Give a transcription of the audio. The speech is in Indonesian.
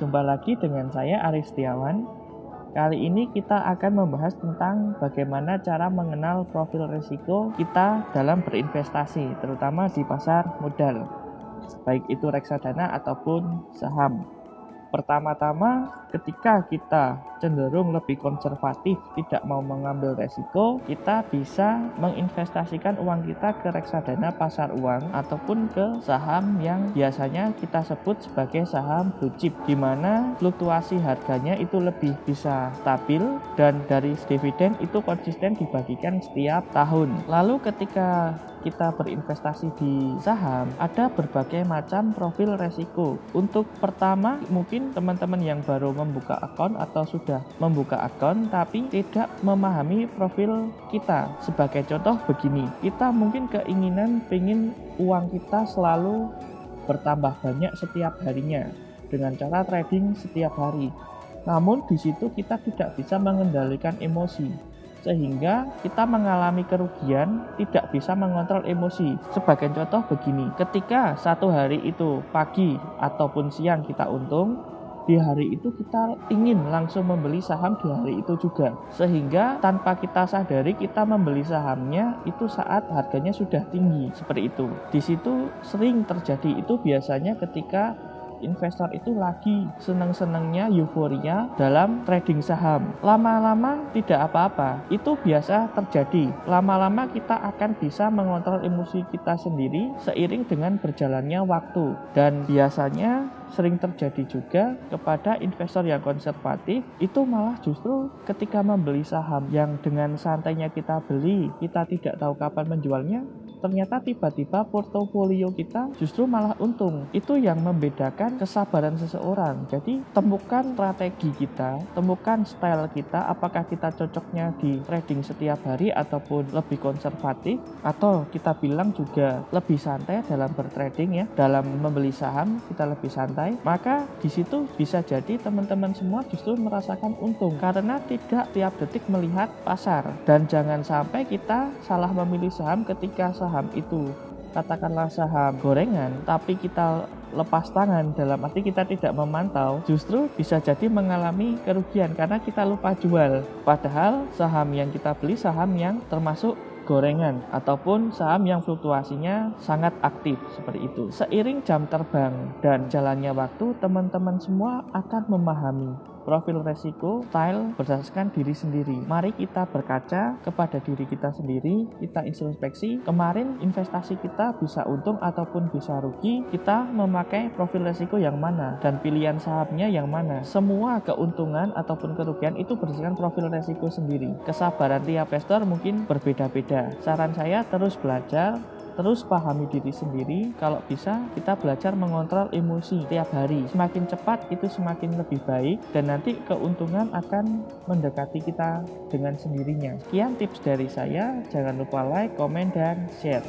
Jumpa lagi dengan saya Arif Setiawan. Kali ini kita akan membahas tentang bagaimana cara mengenal profil risiko kita dalam berinvestasi, terutama di pasar modal, baik itu reksadana ataupun saham. Pertama-tama, ketika kita cenderung lebih konservatif, tidak mau mengambil resiko, kita bisa menginvestasikan uang kita ke reksadana pasar uang ataupun ke saham yang biasanya kita sebut sebagai saham blue chip, di mana fluktuasi harganya itu lebih bisa stabil dan dari dividen itu konsisten dibagikan setiap tahun. Lalu ketika kita berinvestasi di saham, ada berbagai macam profil resiko. Untuk pertama, mungkin teman-teman yang baru membuka akun atau sudah membuka akun tapi tidak memahami profil kita. Sebagai contoh begini, kita mungkin keinginan pengen uang kita selalu bertambah banyak setiap harinya dengan cara trading setiap hari. Namun di situ kita tidak bisa mengendalikan emosi, sehingga kita mengalami kerugian, tidak bisa mengontrol emosi. Sebagai contoh begini, ketika satu hari itu pagi ataupun siang kita untung, di hari itu kita ingin langsung membeli saham di hari itu juga, sehingga tanpa kita sadari kita membeli sahamnya itu saat harganya sudah tinggi. Seperti itu. Di situ sering terjadi itu biasanya ketika investor itu lagi senang-senangnya euforia dalam trading saham. Lama-lama tidak apa-apa, itu biasa terjadi. Lama-lama kita akan bisa mengontrol emosi kita sendiri seiring dengan berjalannya waktu. Dan biasanya sering terjadi juga kepada investor yang konservatif, itu malah justru ketika membeli saham yang dengan santainya kita beli, kita tidak tahu kapan menjualnya, ternyata tiba-tiba portofolio kita justru malah untung. Itu yang membedakan kesabaran seseorang. Jadi temukan strategi kita, temukan style kita, apakah kita cocoknya di trading setiap hari ataupun lebih konservatif, atau kita bilang juga lebih santai dalam bertrading ya, dalam membeli saham kita lebih santai. Maka di situ bisa jadi teman-teman semua justru merasakan untung karena tidak tiap detik melihat pasar. Dan jangan sampai kita salah memilih saham ketika saham itu katakanlah saham gorengan, tapi kita lepas tangan, dalam arti kita tidak memantau, justru bisa jadi mengalami kerugian karena kita lupa jual. Padahal saham yang kita beli saham yang termasuk gorengan ataupun saham yang fluktuasinya sangat aktif seperti itu. Seiring jam terbang dan jalannya waktu, teman-teman semua akan memahami profil resiko, style berdasarkan diri sendiri. Mari kita berkaca kepada diri kita sendiri, kita introspeksi, kemarin investasi kita bisa untung ataupun bisa rugi, kita memakai profil resiko yang mana dan pilihan sahamnya yang mana. Semua keuntungan ataupun kerugian itu berdasarkan profil resiko sendiri. Kesabaran tiap investor mungkin berbeda-beda. Saran saya terus belajar, terus pahami diri sendiri. Kalau bisa kita belajar mengontrol emosi tiap hari. Semakin cepat itu semakin lebih baik dan nanti keuntungan akan mendekati kita dengan sendirinya. Sekian tips dari saya. Jangan lupa like, komen, dan share.